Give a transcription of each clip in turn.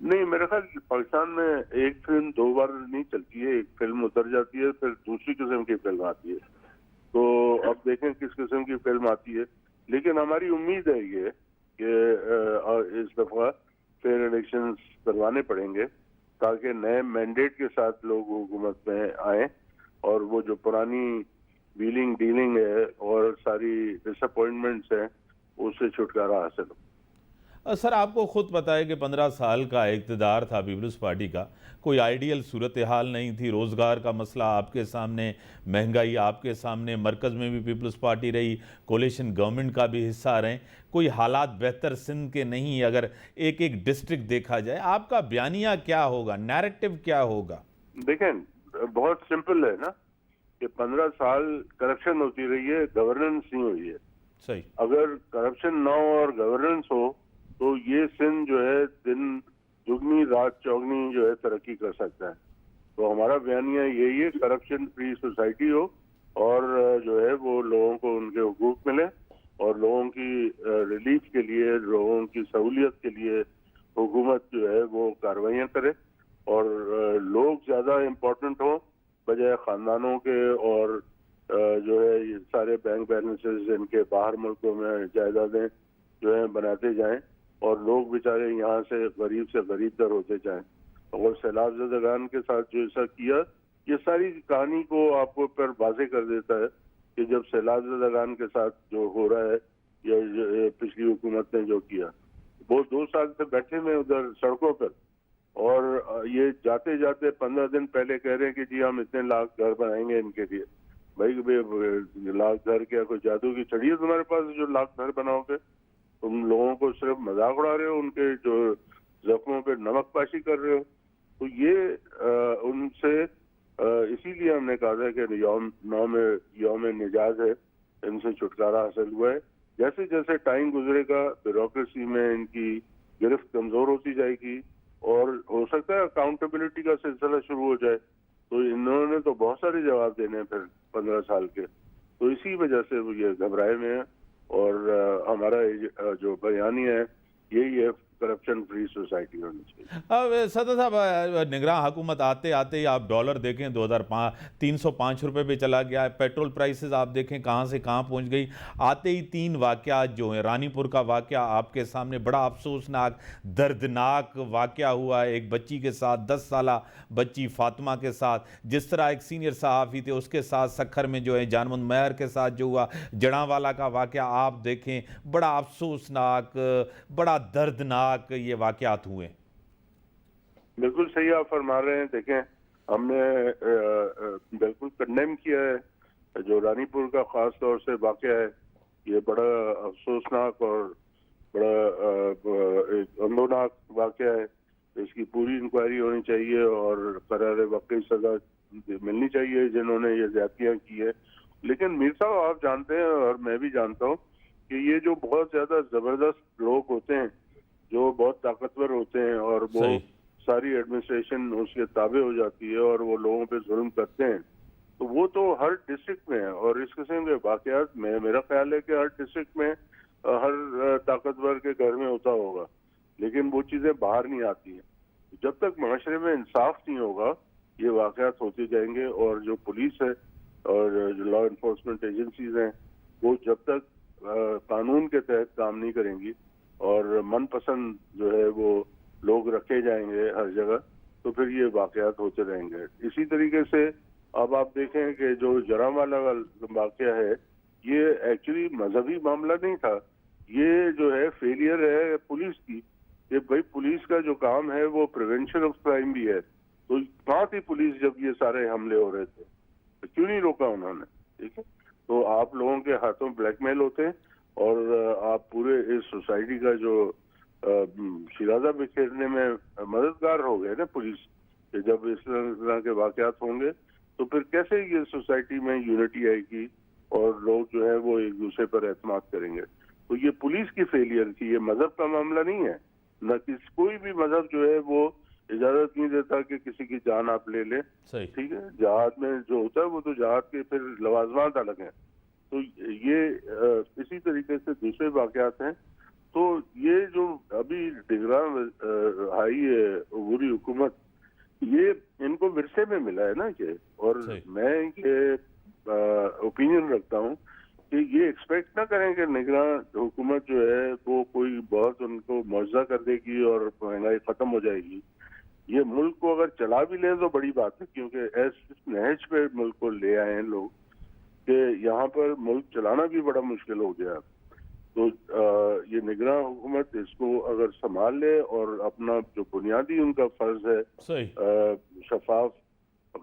نہیں، میرا خیال پاکستان میں ایک فلم دو بار نہیں چلتی ہے، ایک فلم اتر جاتی ہے پھر دوسری قسم کی فلم آتی ہے، تو اب دیکھیں کس قسم کی فلم آتی ہے، لیکن ہماری امید ہے یہ کہ اس دفعہ فیئر الیکشنز کروانے پڑیں گے تاکہ نئے مینڈیٹ کے ساتھ لوگ حکومت میں آئیں اور وہ جو پرانی ویلنگ ڈیلنگ ہے اور ساری ڈس اپوائنٹمنٹس ہیں اس سے چھٹکارا حاصل ہو۔ سر آپ کو خود پتہ ہے کہ 15 سال کا اقتدار تھا پیپلز پارٹی کا، کوئی آئیڈیل صورتحال نہیں تھی، روزگار کا مسئلہ آپ کے سامنے، مہنگائی آپ کے سامنے، مرکز میں بھی پیپلز پارٹی رہی، کولیشن گورنمنٹ کا بھی حصہ رہیں، کوئی حالات بہتر سندھ کے نہیں اگر ایک ایک ڈسٹرکٹ دیکھا جائے۔ آپ کا بیانیہ کیا ہوگا، نیریٹو کیا ہوگا؟ دیکھیں بہت سمپل ہے نا کہ 15 سال کرپشن ہوتی رہی ہے، گورننس نہیں ہوئی ہے۔ صحیح۔ اگر کرپشن نہ ہو اور گورننس ہو تو یہ سندھ جو ہے دن دگنی رات چوگنی جو ہے ترقی کر سکتا ہے۔ تو ہمارا بیانیہ یہی ہے، کرپشن فری سوسائٹی ہو اور جو ہے وہ لوگوں کو ان کے حقوق ملے اور لوگوں کی ریلیف کے لیے، لوگوں کی سہولیت کے لیے حکومت جو ہے وہ کاروائیاں کرے اور لوگ زیادہ امپورٹنٹ ہوں بجائے خاندانوں کے، اور جو ہے یہ سارے بینک بیلنسز ان کے باہر ملکوں میں جائیدادیں جو ہیں بناتے جائیں اور لوگ بیچارے یہاں سے غریب تر ہوتے جائیں۔ اور سیلاب زدگان کے ساتھ جو ایسا کیا، یہ ساری کہانی کو آپ کو پر واضح کر دیتا ہے کہ جب سیلاب زدگان کے ساتھ جو ہو رہا ہے یا پچھلی حکومت نے جو کیا، وہ 2 سال سے بیٹھے میں ادھر سڑکوں پر، اور یہ جاتے جاتے 15 دن پہلے کہہ رہے ہیں کہ جی ہم اتنے لاکھ گھر بنائیں گے ان کے لیے۔ بھائی لاکھ گھر کیا کوئی جادو کی چھڑی ہے تمہارے پاس جو لاکھ گھر بناؤ گے؟ تم لوگوں کو صرف مذاق اڑا رہے ہو، ان کے جو زخموں پہ نمک پاشی کر رہے ہو۔ تو یہ ان سے اسی لیے ہم نے کہا تھا کہ یوم نجات ہے، ان سے چھٹکارا حاصل ہوا ہے۔ جیسے جیسے ٹائم گزرے گا بیوروکریسی میں ان کی گرفت کمزور ہوتی جائے گی اور ہو سکتا ہے اکاؤنٹیبلٹی کا سلسلہ شروع ہو جائے۔ تو انہوں نے تو بہت سارے جواب دینے ہیں پھر 15 سال کے، تو اسی وجہ سے وہ یہ گھبرائے میں ہیں اور ہمارا جو بیانیہ ہے یہی ہے، کرپشن فری سوسائٹی ہونی چاہیے۔ اب صدر صاحب، نگراں حکومت آتے آتے ہی آپ ڈالر دیکھیں 305 روپے پہ چلا گیا ہے، پیٹرول پرائسز آپ دیکھیں کہاں سے کہاں پہنچ گئی۔ آتے ہی 3 واقعات جو ہیں، رانی پور کا واقعہ آپ کے سامنے بڑا افسوسناک دردناک واقعہ ہوا ہے، ایک بچی کے ساتھ، 10 سالہ بچی فاطمہ کے ساتھ، جس طرح ایک سینئر صحافی تھے اس کے ساتھ سکھر میں جو ہے جانمند میئر کے ساتھ جو ہوا، جڑاں والا کا واقعہ آپ دیکھیں، بڑا افسوسناک، بڑا دردناک یہ واقعات ہوئے۔ بالکل صحیح آپ فرما رہے ہیں۔ دیکھیں ہم نے بالکل کنڈیم کیا ہے جو رانی پور کا خاص طور سے واقعہ ہے، یہ بڑا افسوسناک اور بڑا غمناک واقعہ ہے۔ اس کی پوری انکوائری ہونی چاہیے اور قرار واقعی سزا ملنی چاہیے جنہوں نے یہ زیادتیاں کی ہے۔ لیکن میر صاحب آپ جانتے ہیں اور میں بھی جانتا ہوں کہ یہ جو بہت زیادہ زبردست لوگ ہوتے ہیں، جو بہت طاقتور ہوتے ہیں اور وہ ساری ایڈمنسٹریشن اس کے تابع ہو جاتی ہے اور وہ لوگوں پہ ظلم کرتے ہیں، تو وہ تو ہر ڈسٹرکٹ میں ہے۔ اور اس قسم کے واقعات میں میرا خیال ہے کہ ہر ڈسٹرکٹ میں ہر طاقتور کے گھر میں ہوتا ہوگا، لیکن وہ چیزیں باہر نہیں آتی ہیں۔ جب تک معاشرے میں انصاف نہیں ہوگا یہ واقعات ہوتے جائیں گے، اور جو پولیس ہے اور جو لا انفورسمنٹ ایجنسیز ہیں وہ جب تک قانون کے تحت کام نہیں کریں گی اور من پسند جو ہے وہ لوگ رکھے جائیں گے ہر جگہ، تو پھر یہ واقعات ہوتے رہیں گے۔ اسی طریقے سے اب آپ دیکھیں کہ جو جڑاں والا واقعہ ہے، یہ ایکچولی مذہبی معاملہ نہیں تھا، یہ جو ہے فیلئر ہے پولیس کی، کہ بھائی پولیس کا جو کام ہے وہ پریونشن آف کرائم بھی ہے۔ تو کہاں تھی پولیس جب یہ سارے حملے ہو رہے تھے؟ کیوں نہیں روکا انہوں نے؟ ٹھیک ہے، تو آپ لوگوں کے ہاتھوں بلیک میل ہوتے ہیں اور آپ پورے اس سوسائٹی کا جو شیرازہ بکھیرنے میں مددگار ہو گئے نا پولیس، کہ جب اس طرح کے واقعات ہوں گے تو پھر کیسے یہ سوسائٹی میں یونٹی آئے گی اور لوگ جو ہے وہ ایک دوسرے پر اعتماد کریں گے؟ تو یہ پولیس کی فیلئر تھی، یہ مذہب کا معاملہ نہیں ہے۔ نہ کوئی بھی مذہب جو ہے وہ اجازت نہیں دیتا کہ کسی کی جان آپ لے لیں، ٹھیک ہے؟ جہاد میں جو ہوتا ہے وہ تو جہاد کے پھر لوازمات الگ ہیں۔ تو یہ اسی طریقے سے دوسرے واقعات ہیں۔ تو یہ جو ابھی نگران آئی ہے عبوری حکومت، یہ ان کو ورثے میں ملا ہے نا کہ، اور میں یہ اوپینین رکھتا ہوں کہ یہ ایکسپیکٹ نہ کریں کہ نگران حکومت جو ہے وہ کوئی بہت ان کو معاوضہ کر دے گی اور مہنگائی ختم ہو جائے گی. یہ ملک کو اگر چلا بھی لیں تو بڑی بات ہے، کیونکہ ایسے نہج پہ ملک کو لے آئے ہیں لوگ کہ یہاں پر ملک چلانا بھی بڑا مشکل ہو گیا. تو یہ نگراں حکومت اس کو اگر سنبھال لے اور اپنا جو بنیادی ان کا فرض ہے شفاف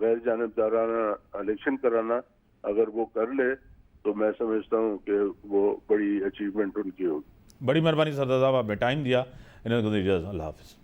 غیر جانبدارانہ الیکشن کرانا، اگر وہ کر لے تو میں سمجھتا ہوں کہ وہ بڑی اچیومنٹ ان کی ہوگی. بڑی مہربانی سردار صاحب، آپ نے ٹائم دیا. اللہ حافظ.